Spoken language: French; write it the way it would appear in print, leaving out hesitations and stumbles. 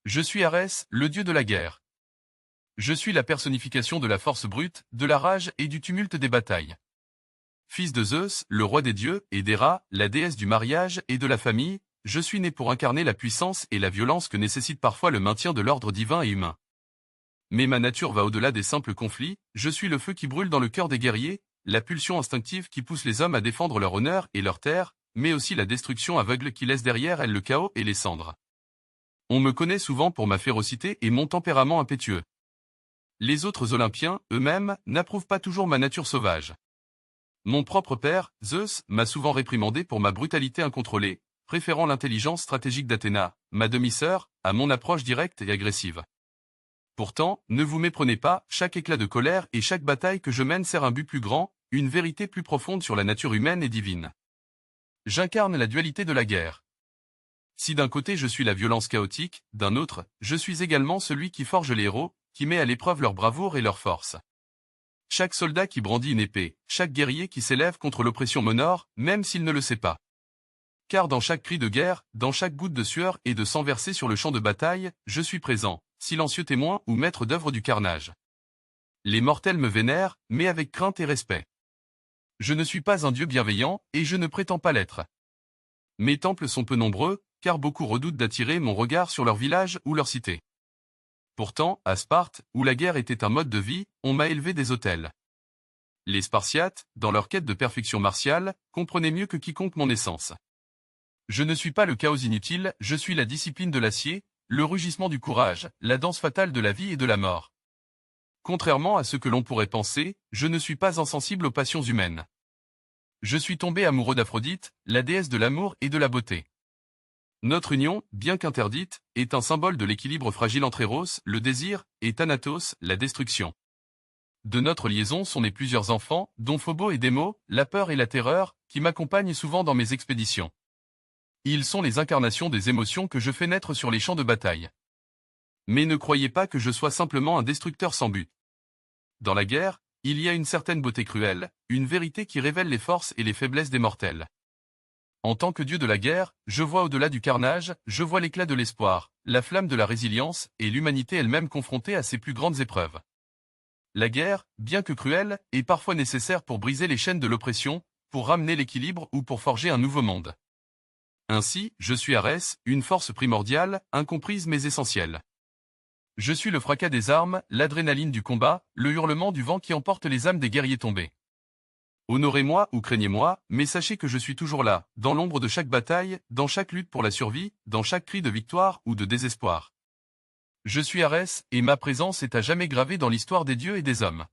Je suis Arès, le dieu de la guerre. Je suis la personnification de la force brute, de la rage et du tumulte des batailles. Fils de Zeus, le roi des dieux, et d'Héra, la déesse du mariage et de la famille, je suis né pour incarner la puissance et la violence que nécessite parfois le maintien de l'ordre divin et humain. Mais ma nature va au-delà des simples conflits, je suis le feu qui brûle dans le cœur des guerriers, la pulsion instinctive qui pousse les hommes à défendre leur honneur et leur terre, mais aussi la destruction aveugle qui laisse derrière elle le chaos et les cendres. On me connaît souvent pour ma férocité et mon tempérament impétueux. Les autres Olympiens, eux-mêmes, n'approuvent pas toujours ma nature sauvage. Mon propre père, Zeus, m'a souvent réprimandé pour ma brutalité incontrôlée, préférant l'intelligence stratégique d'Athéna, ma demi-sœur, à mon approche directe et agressive. Pourtant, ne vous méprenez pas, chaque éclat de colère et chaque bataille que je mène sert un but plus grand, une vérité plus profonde sur la nature humaine et divine. J'incarne la dualité de la guerre. Si d'un côté je suis la violence chaotique, d'un autre, je suis également celui qui forge les héros, qui met à l'épreuve leur bravoure et leur force. Chaque soldat qui brandit une épée, chaque guerrier qui s'élève contre l'oppression m'honore, même s'il ne le sait pas. Car dans chaque cri de guerre, dans chaque goutte de sueur et de sang versé sur le champ de bataille, je suis présent, silencieux témoin ou maître d'œuvre du carnage. Les mortels me vénèrent, mais avec crainte et respect. Je ne suis pas un dieu bienveillant, et je ne prétends pas l'être. Mes temples sont peu nombreux, car beaucoup redoutent d'attirer mon regard sur leur village ou leur cité. Pourtant, à Sparte, où la guerre était un mode de vie, on m'a élevé des autels. Les Spartiates, dans leur quête de perfection martiale, comprenaient mieux que quiconque mon essence. Je ne suis pas le chaos inutile, je suis la discipline de l'acier, le rugissement du courage, la danse fatale de la vie et de la mort. Contrairement à ce que l'on pourrait penser, je ne suis pas insensible aux passions humaines. Je suis tombé amoureux d'Aphrodite, la déesse de l'amour et de la beauté. Notre union, bien qu'interdite, est un symbole de l'équilibre fragile entre Eros, le désir, et Thanatos, la destruction. De notre liaison sont nés plusieurs enfants, dont Phobo et Démo, la peur et la terreur, qui m'accompagnent souvent dans mes expéditions. Ils sont les incarnations des émotions que je fais naître sur les champs de bataille. Mais ne croyez pas que je sois simplement un destructeur sans but. Dans la guerre, il y a une certaine beauté cruelle, une vérité qui révèle les forces et les faiblesses des mortels. En tant que dieu de la guerre, je vois au-delà du carnage, je vois l'éclat de l'espoir, la flamme de la résilience et l'humanité elle-même confrontée à ses plus grandes épreuves. La guerre, bien que cruelle, est parfois nécessaire pour briser les chaînes de l'oppression, pour ramener l'équilibre ou pour forger un nouveau monde. Ainsi, je suis Arès, une force primordiale, incomprise mais essentielle. Je suis le fracas des armes, l'adrénaline du combat, le hurlement du vent qui emporte les âmes des guerriers tombés. Honorez-moi ou craignez-moi, mais sachez que je suis toujours là, dans l'ombre de chaque bataille, dans chaque lutte pour la survie, dans chaque cri de victoire ou de désespoir. Je suis Arès, et ma présence est à jamais gravée dans l'histoire des dieux et des hommes.